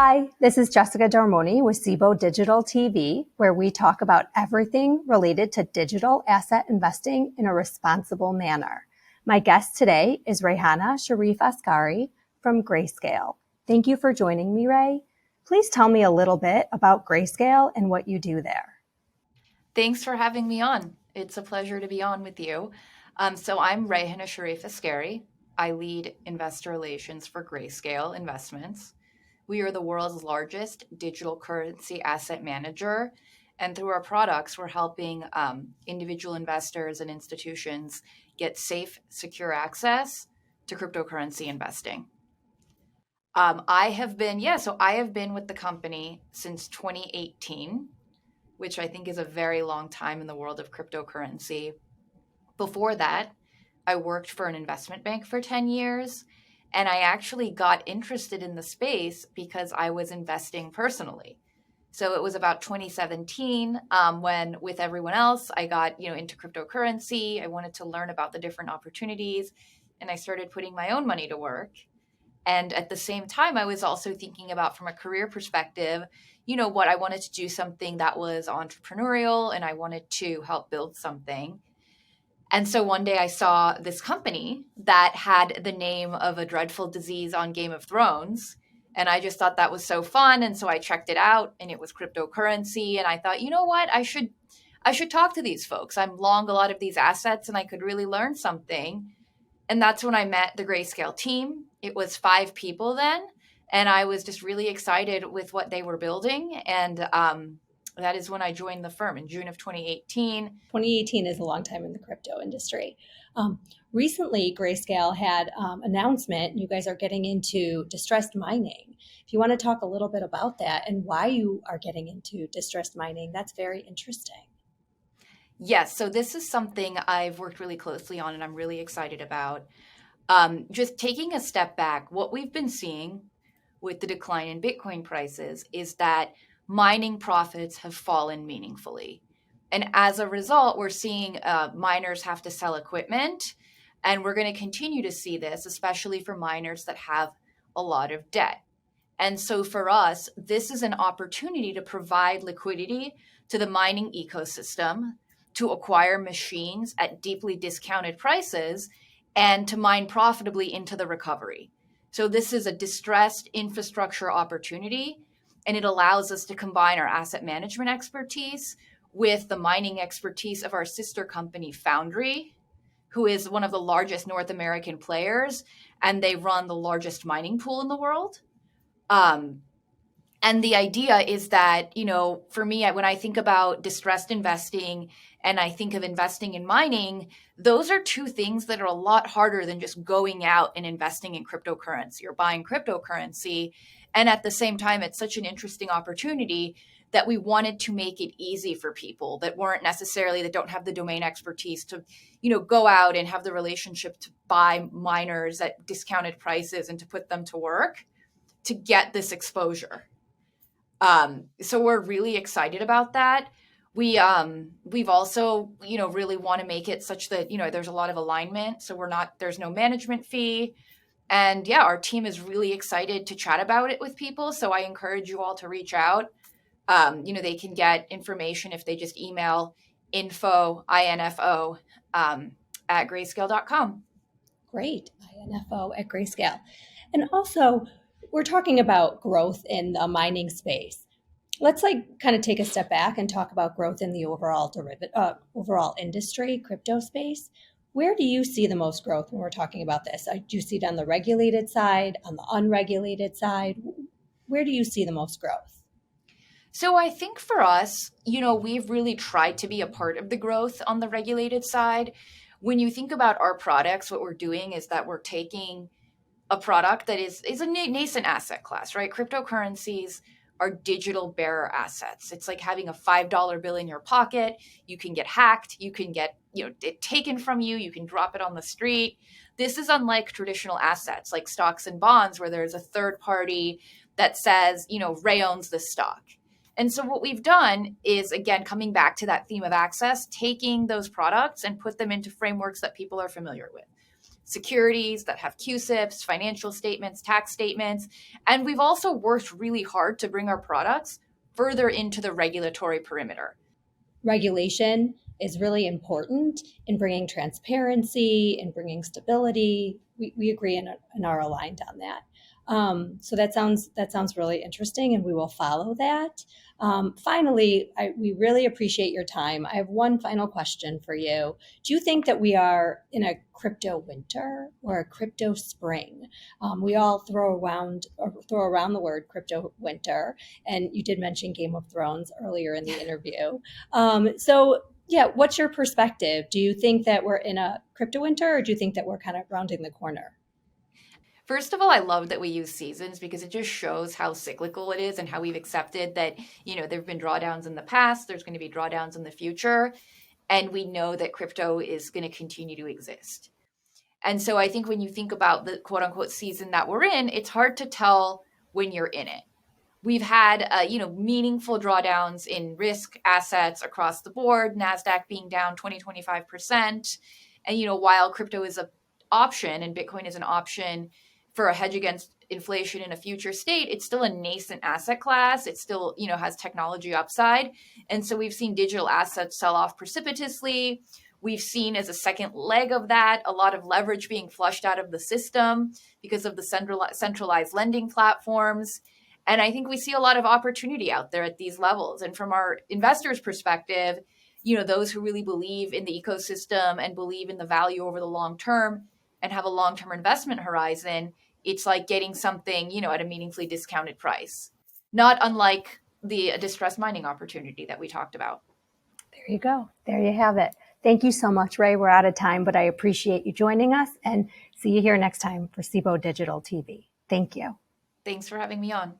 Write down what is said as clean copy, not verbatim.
Hi, this is Jessica Darmoni with Cboe Digital TV, where we talk about everything related to digital asset investing in a responsible manner. My guest today is Sharif-Askary from Grayscale. Thank you for joining me, Ray. Please tell me a little bit about Grayscale and what you do there. Thanks for having me on. It's a pleasure to be on with you. So I'm Sharif-Askary. I lead investor relations for Grayscale Investments. We are the world's largest digital currency asset manager. And through our products, we're helping individual investors and institutions get safe, secure access to cryptocurrency investing. I have been with the company since 2018, which I think is a very long time in the world of cryptocurrency. Before that, I worked for an investment bank for 10 years, and I actually got interested in the space because I was investing personally. So it was about 2017 when, with everyone else, I got into cryptocurrency. I wanted to learn about the different opportunities, and I started putting my own money to work. And at the same time, I was also thinking about, from a career perspective, what I wanted to do, something that was entrepreneurial, and I wanted to help build something. And so one day I saw this company that had the name of a dreadful disease on Game of Thrones. And I just thought that was so fun. And so I checked it out, and it was cryptocurrency. And I thought, you know what, I should talk to these folks. I'm long a lot of these assets, and I could really learn something. And that's when I met the Grayscale team. It was 5 people then. And I was just really excited with what they were building. And that is when I joined the firm in June of 2018. 2018 is a long time in the crypto industry. Recently, Grayscale had an announcement. You guys are getting into distressed mining. If you want to talk a little bit about that and why you are getting into distressed mining, that's very interesting. Yes, so this is something I've worked really closely on, and I'm really excited about. Just taking a step back, what we've been seeing with the decline in Bitcoin prices is that mining profits have fallen meaningfully. And as a result, we're seeing miners have to sell equipment, and we're going to continue to see this, especially for miners that have a lot of debt. And so for us, this is an opportunity to provide liquidity to the mining ecosystem, to acquire machines at deeply discounted prices, and to mine profitably into the recovery. So this is a distressed infrastructure opportunity, and it allows us to combine our asset management expertise with the mining expertise of our sister company, Foundry, who is one of the largest North American players, and they run the largest mining pool in the world. And the idea is that, for me, when I think about distressed investing and I think of investing in mining, those are 2 things that are a lot harder than just going out and investing in cryptocurrency or buying cryptocurrency. And at the same time, it's such an interesting opportunity that we wanted to make it easy for people that don't have the domain expertise to, go out and have the relationship to buy miners at discounted prices and to put them to work to get this exposure. So we're really excited about that. We've also, really want to make it such that, there's a lot of alignment. So there's no management fee. And yeah, our team is really excited to chat about it with people. So I encourage you all to reach out. They can get information if they just email info at grayscale.com. Great, info at Grayscale. And also, we're talking about growth in the mining space. Let's kind of take a step back and talk about growth in the overall industry, crypto space. Where do you see the most growth when we're talking about this? Do you see it on the regulated side, on the unregulated side? Where do you see the most growth? So I think for us, we've really tried to be a part of the growth on the regulated side. When you think about our products, what we're doing is that we're taking a product that is a nascent asset class, right? Cryptocurrencies are digital bearer assets. It's like having a $5 bill in your pocket. You can get hacked. You can get it taken from you. You can drop it on the street. This is unlike traditional assets like stocks and bonds, where there's a third party that says, Ray owns this stock. And so what we've done is, again, coming back to that theme of access, taking those products and put them into frameworks that people are familiar with. Securities that have CUSIPs, financial statements, tax statements. And we've also worked really hard to bring our products further into the regulatory perimeter. Regulation is really important in bringing transparency and bringing stability. We agree and are aligned on that. So that sounds really interesting, and we will follow that. Finally, we really appreciate your time. I have one final question for you. Do you think that we are in a crypto winter or a crypto spring? We all throw around the word crypto winter, and you did mention Game of Thrones earlier in the interview. Yeah, what's your perspective? Do you think that we're in a crypto winter, or do you think that we're kind of rounding the corner? First of all, I love that we use seasons because it just shows how cyclical it is and how we've accepted that, there have been drawdowns in the past, there's going to be drawdowns in the future, and we know that crypto is going to continue to exist. And so I think when you think about the quote unquote season that we're in, it's hard to tell when you're in it. We've had, meaningful drawdowns in risk assets across the board, NASDAQ being down 20-25%. And, while crypto is an option and Bitcoin is an option for a hedge against inflation in a future state, it's still a nascent asset class. It still, has technology upside. And so we've seen digital assets sell off precipitously. We've seen as a second leg of that, a lot of leverage being flushed out of the system because of the centralized lending platforms. And I think we see a lot of opportunity out there at these levels. And from our investors' perspective, those who really believe in the ecosystem and believe in the value over the long term and have a long-term investment horizon, it's like getting something, at a meaningfully discounted price, not unlike the distressed mining opportunity that we talked about. There you go. There you have it. Thank you so much, Ray. We're out of time, but I appreciate you joining us, and see you here next time for Cboe Digital TV. Thank you. Thanks for having me on.